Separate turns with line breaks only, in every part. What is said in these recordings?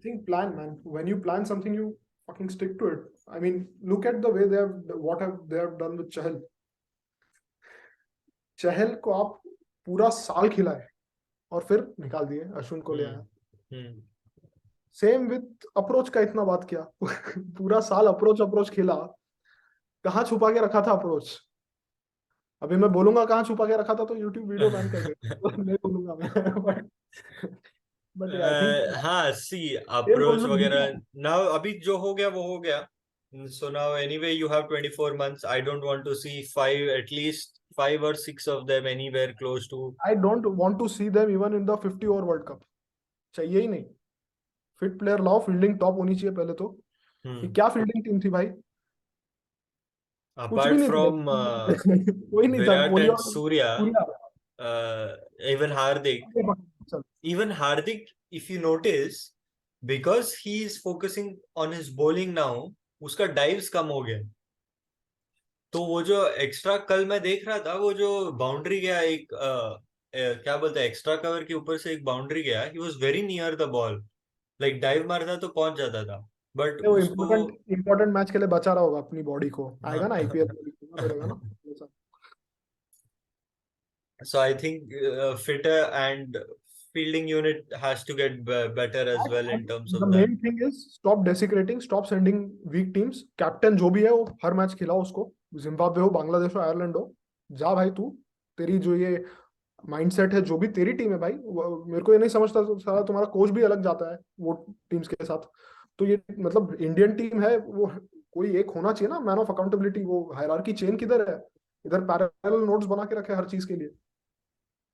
think plan, man. When you plan something, you fucking stick to it. I mean, look at the way they have done with Chahal. चहल को आप पूरा साल खिलाए और फिर निकाल दिए, अश्विन को ले आया। सेम विथ अप्रोच का इतना बात किया पूरा साल अप्रोच खेला, कहाँ छुपा के रखा था अप्रोच? अभी मैं बोलूंगा कहाँ छुपा के रखा था तो यूट्यूब वीडियो बैन कर देगा नहीं बोलूंगा मैं बट आई थिंक
हाँ सी अप्रोच वगैरह नाउ अभी जो हो गया वो हो गया. So now anyway you have 24 months. I don't want to see at least 5 or 6 of them anywhere close to.
I don't want to see them even in the 50 over world cup. चाहिए ही नहीं. Fit player लाओ, fielding top होनी चाहिए पहले तो. क्या fielding team थी भाई?
Apart from
कोई नहीं था.
Virat and Surya, even Hardik, if you notice, because he is focusing on his bowling now, उसका dives कम हो गया. तो वो जो एक्स्ट्रा कल मैं देख रहा था, वो जो बाउंड्री गया एक क्या बोलते हैं एक्स्ट्रा कवर के ऊपर से एक बाउंड्री गया, he was very near the ball, like dive मारता तो पहुंच जाता था. बट
वो इम्पोर्टेंट मैच के लिए बचा रहा होगा अपनी बॉडी को. आएगा ना आईपीएल ना.
So I think fitter and fielding unit has to get better as well in terms of that.
The main thing is stop desecrating, stop sending weak teams. Captain जो भी है वो हर मैच खिलाओ उसको. जिम्बाब्वे हो, बांग्लादेश हो, Ireland हो, जा भाई तू. तेरी जो ये माइंडसेट है, जो भी तेरी टीम है भाई, मेरे को ये नहीं समझता सारा तुम्हारा कोच भी अलग जाता है वो टीम्स के साथ. तो ये मतलब इंडियन टीम है, वो कोई एक होना चाहिए ना मैन ऑफ अकाउंटेबिलिटी. वो हायरार्की चेन किधर है? इधर पैरेलल नोट्स बना के रखे हर चीज के लिए.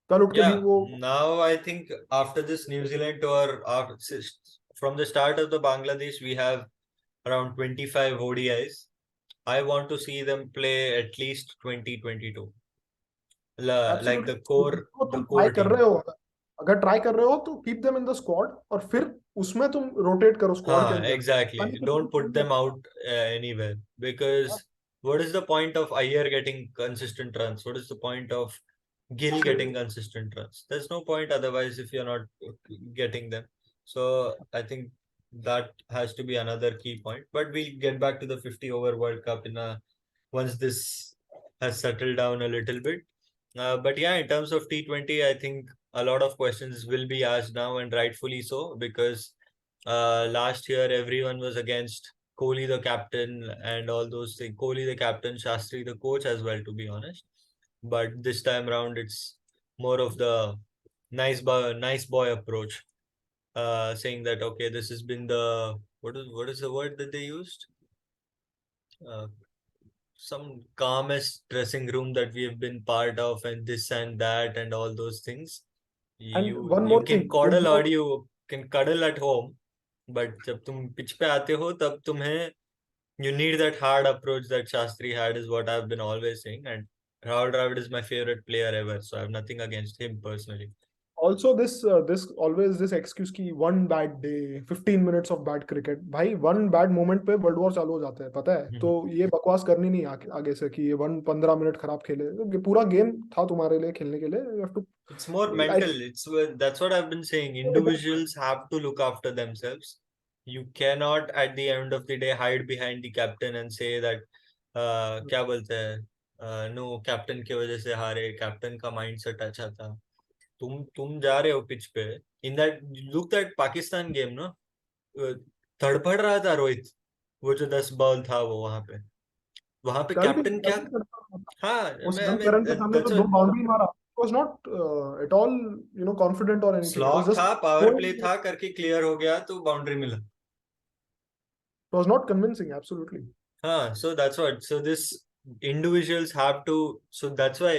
कल उठ के भी वो
now I think after this New Zealand tour, from the start of the Bangladesh, we have around 25 ODIs. I want to see them play at least 2022. Like the core
कर रहे हो, अगर ट्राई कर रहे हो तो keep them in the squad और फिर उसमें तुम रोटेट करो स्क्वाड के अंदर.
Exactly. Don't put them out anywhere, because what is the point of Iyer getting consistent runs? What is the point of Gill getting consistent runs? There's no point otherwise if you're not getting them. So I think that has to be another key point. But we'll get back to the 50 over World Cup once this has settled down a little bit. But yeah, in terms of T20, I think a lot of questions will be asked now, and rightfully so, because last year everyone was against Kohli the captain and all those things. Kohli the captain, Shastri the coach as well, to be honest. But this time around, it's more of the nice boy approach, saying that okay, this has been the what is the word that they used? Some calmest dressing room that we have been part of, and this and that and all those things. You can cuddle or you can cuddle at home, but जब तुम pitch पे आते हो तब तुम्हें you need that hard approach that Shastri had, is what I've been always saying. And Rahul Dravid is my favorite player ever, so I have nothing against him personally. Also, this excuse की one bad day, 15 minutes of bad cricket. भाई one bad moment पे world war चालू हो जाता है, पता है? तो ये बकवास करनी नहीं आगे से कि ये 15 मिनट खराब खेले. ये पूरा गेम था तुम्हारे लिए खेलने के लिए. You have to. It's more mental. That's what I've been saying. Individuals have to look after themselves. You cannot at the end of the day hide behind the captain and say that क्या बोलते हैं no, captain की वजह से हारे, captain का mindset अच्छा था. तुम जा रहे हो पिच पे. In that look that Pakistan game ना, तड़फड़ रहा था रोहित. वो जो 10 बॉल था वो वहां पे कैप्टन क्या. हाँ,
दो बाउंड्री मारा. Was not at all, confident or anything.
Slog था, पावर प्ले था, करके क्लियर हो गया तो बाउंड्री मिला.
It was not convincing, absolutely.
हाँ, so that's what. So this individuals have to. So that's why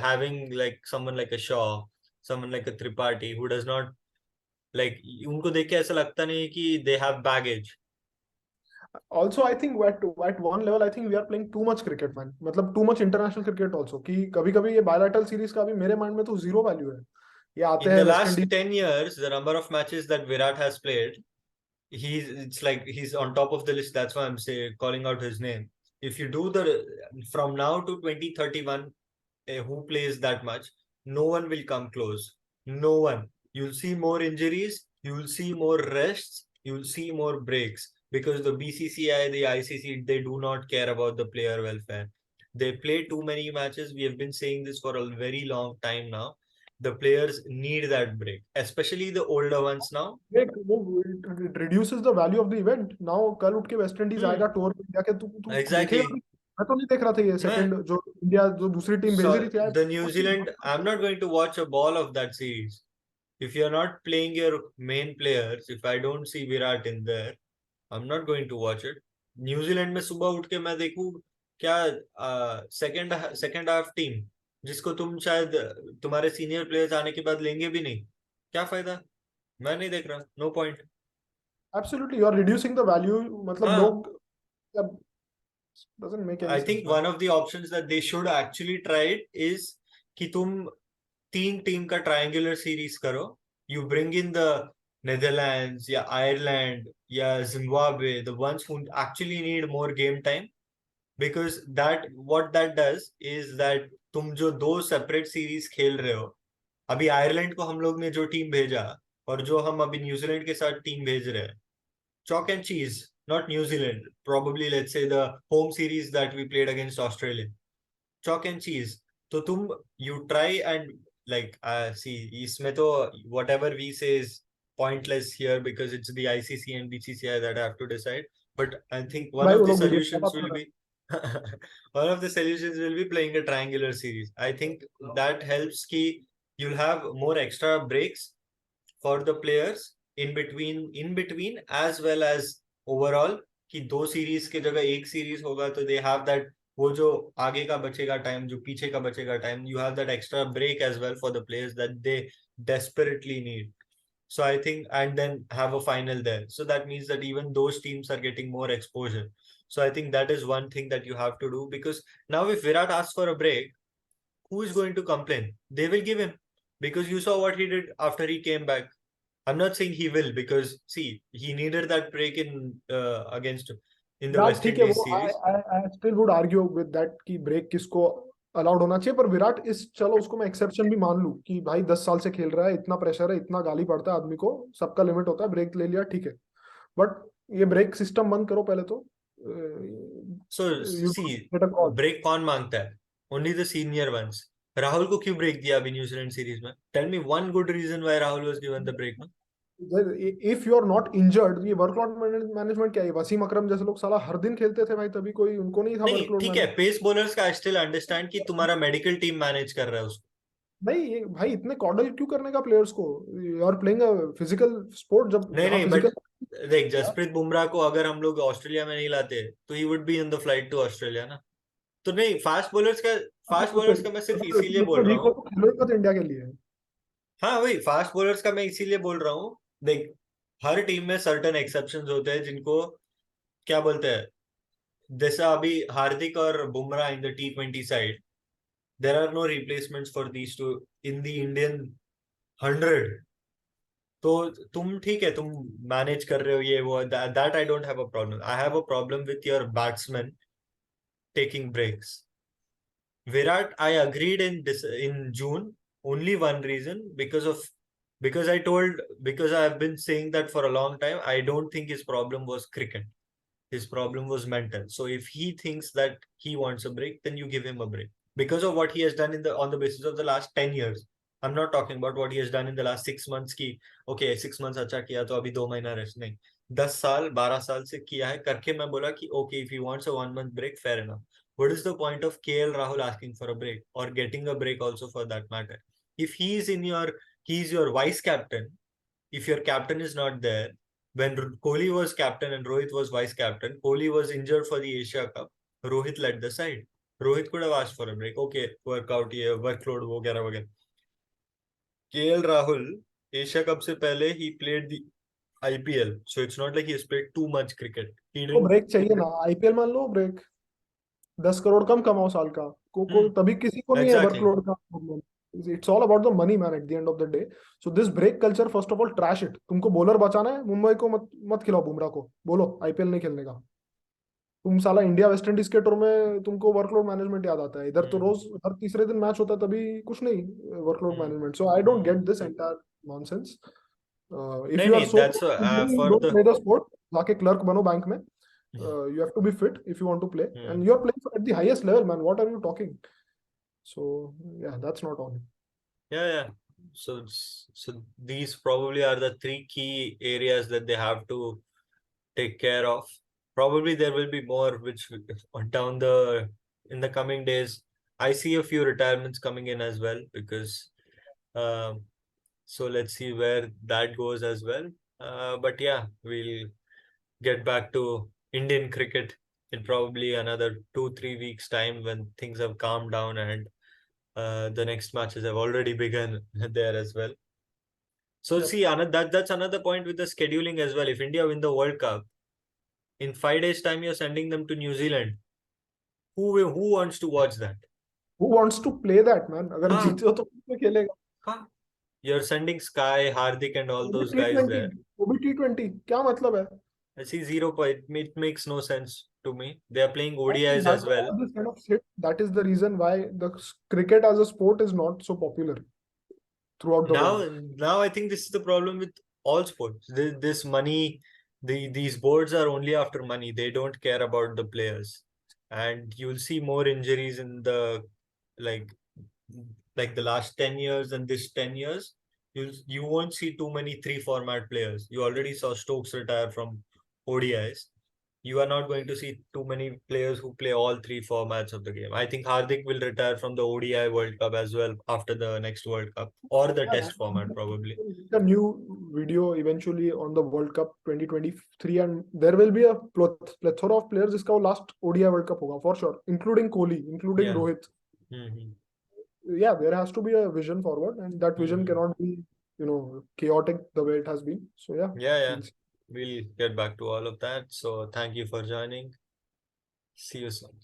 having like someone like a Shaw, someone like a Tripathi, who does not like, उनको देख के ऐसा लगता नहीं कि they have baggage.
Also, I think at one level, I think we are playing too much cricket, man. मतलब too much international cricket also. कि कभी-कभी ये bilateral series का भी मेरे mind में तो zero value है. ये आते हैं. In the last 10 years, the number of matches that Virat has played, it's like he's on top of the list. That's why I'm calling out his name. If you do from now to 2031, who plays that much, no one will come close. No one. You'll see more injuries.
you will see more rests, you will see more breaks, because the BCCI, the ICC, they do not care about the player welfare. They play too many matches. We have been saying this for a very long time now. The players need that break, especially the older ones now.
it reduces the value of the event. Now कल उठ के West Indies आएगा tour India के, तू तू देखेगा
Exactly.
भी? मैं तो नहीं देख रहा था ये
मैं
सेकंड जो इंडिया जो दूसरी टीम भेज
so
रही थी यार।
the New Zealand, I'm not going to watch a ball of that series. If you're not playing your main players, if I don't see Virat in there, I'm not going to watch it. New Zealand में सुबह उठ के मैं देखूं क्या second second half team, जिसको तुम शायद तुम्हारे सीनियर प्लेयर्स आने के बाद लेंगे भी नहीं, क्या फायदा? मैं नहीं देख रहा, no point.
Absolutely you are reducing the value, मतलब
हाँ,
लोग doesn't make
I
any sense
think
man.
One of the options that they should actually try it is कि तुम 3 टीम का ट्रायंगुलर सीरीज करो। You bring in the Netherlands या Ireland या Zimbabwe, the ones who actually need more game time, because that what that does is that तुम जो 2 separate series खेल रहे हो, अभी आयरलैंड को हम लोग ने जो टीम भेजा और जो हम अभी न्यूजीलैंड के साथ टीम भेज रहे हैं, chalk and cheese, not New Zealand, probably let's say the home series that we played against Australia, chalk and cheese. तो तुम you try and like see, इसमें तो whatever we say is pointless here because it's the ICC and BCCI that have to decide. But I think one
भाई
of
वो
the
लोग video क्या
solutions
बात कर
will
रहे
be one of the solutions will be playing a triangular series. I think that helps ki you'll have more extra breaks for the players in between as well as overall, कि 2 series के जगह 1 series होगा तो they have that, वो जो आगे का बचेगा टाइम, जो पीछे का बचेगा time, you have that extra break as well for the players that they desperately need. So I think, and then have a final there. So that means that even those teams are getting more exposure. So I think that is one thing that you have to do, because now if Virat asks for a break, who is going to complain? They will give him, because you saw what he did after he came back. I'm not saying he will, because see, he needed that break in against in the
Virat
West
ठीक है,
Indies
वो आई
series.
I still would argue with that कि break किसको allowed होना चाहिए, पर विराट इस, चलो उसको मैं एक्सेप्शन भी मान लूं कि भाई 10 साल से खेल रहा है, इतना प्रेशर है, इतना गाली पड़ता है आदमी को, सबका लिमिट होता है, ब्रेक ले लिया ठीक है, बट ये ब्रेक सिस्टम बंद करो पहले तो।
So
you
see,
get a call.
break कौन मांगता है? Only the senior ones. Rahul को क्यों ब्रेक दिया अभी न्यूजीलैंड सीरीज में? Tell me one good reason why Rahul was given the break, no?
If you are not injured, ये workload management क्या है? वसीम अकरम जैसे लोग साला हर दिन खेलते थे भाई, तभी कोई उनको नहीं था
नहीं
वर्कलोड
ठीक है,
मैनेजमेंट।
पेस बॉलर्स का आई स्टिल अंडरस्टैंड कि तुम्हारा मेडिकल टीम मैनेज कर रहा है उसको।
नहीं ये भाई इतने कॉडल क्यों करने का प्लेयर्स को? You are playing a physical sport, जब
नहीं
जहाँ
नहीं, बट
फिजिकल।
देख, जसप्रीत बुमराह को अगर हम लोग ऑस्ट्रेलिया में नहीं लाते तो he would be in the flight to Australia ना। तो नहीं, फास्ट बॉलर्स का मैं सिर्फ इसीलिए बोल रहा
वीक हो
हूँ।
तो खेलो ही मत इंडिया के लिए।
हाँ वही, फास्ट बॉलर्स का मैं इसीलिए बोल रहा हूँ। देख, हर टीम में सर्टेन एक्सेप्शंस होते हैं जिनको क्या बोलते हैं, जैसा अभी हार्दिक और Bumrah in the T20 side, there are no replacements for these two in the Indian 100। तो तुम ठीक है, तुम मैनेज कर रहे हो ये वो, that I don't have a problem. I have a problem with your batsman taking breaks. Virat, I agreed in this in June. Only one reason, because I've been saying that for a long time. I don't think his problem was cricket. His problem was mental. So if he thinks that he wants a break, then you give him a break because of what he has done on the basis of the last 10 years. I'm not talking about what he has done in the last 6 months. की okay, 6 months अच्छा किया तो अभी 2 महीना rest नहीं, 10 साल 12 साल से किया है करके मैं बोला कि okay, if he wants a 1 month break, fair enough. What is the point of KL Rahul asking for a break or getting a break also for that matter? If he's your vice captain, if your captain is not there, when Kohli was captain and Rohit was vice captain, Kohli was injured for the Asia Cup, Rohit led the side. Rohit could have asked for a break. Okay, workout ये workload वगैरह वगैरह. KL Rahul, Asia Cup से पहले he played the IPL, so it's not like he has played too much cricket. He
तो
didn't.
Break चाहिए ना, IPL मान लो break, 10 crore कम कमाओ साल का, को तभी किसी को नहीं है
Exactly.
वर्कलोड का problem. It's all about the money man at the end of the day. So this break culture, first of all trash it. तुमको बॉलर बचाना है, मुंबई को मत मत खिलाओ, बुमराह को बोलो आईपीएल नहीं खेलने का। तुम साला इंडिया वेस्ट इंडीज के टूर में तुमको वर्कलोड मैनेजमेंट याद आता है, इधर तो रोज हर तीसरे दिन मैच होता है, तभी कुछ नहीं workload management. So I don't get this entire nonsense. If you are so
that's for
don't
the
play the sport, जाके clerk बनो बैंक में. You have to be fit if you want to play, and you're playing at the highest level, man. What are you talking? So yeah, that's not on.
Yeah. So these probably are the three key areas that they have to take care of. Probably there will be more which down the in the coming days. I see a few retirements coming in as well because so let's see where that goes as well. But yeah, we'll get back to Indian cricket in probably another 2-3 weeks time when things have calmed down and the next matches have already begun there as well. So
Yep.
see, that's another point with the scheduling as well. If India win the World Cup, in 5 days' time, you're sending them to New Zealand. Who wants to watch that?
Who wants to play that, man? अगर
हाँ,
जीते हो तो किसमें खेलेगा?
हाँ. You're sending Sky, Hardik, and all
वो भी
those
T
guys
twenty
there.
वो भी T20 क्या मतलब है?
I see 0 point. It makes no sense to me. They are playing
I think
ODIs
that's
as
why
well.
this kind of shit. That is the reason why the cricket as a sport is not so popular throughout the world.
Now I think this is the problem with all sports. This money, these boards are only after money. They don't care about the players, and you'll see more injuries in the like the last 10 years and this 10 years. You won't see too many three format players. You already saw Stokes retire from ODIs. You are not going to see too many players who play all three formats of the game. I think Hardik will retire from the ODI World Cup as well after the next World Cup or the
Yeah,
Test format probably.
a new video eventually on the World Cup 2023, and there will be a plethora of players. इसका वो last ODI World Cup होगा for sure, including Kohli, including
Yeah.
Rohit. Yeah, there has to be a vision forward, and that vision cannot be, chaotic the way it has been. So
Yeah. We'll get back to all of that. So thank you for joining. See you soon.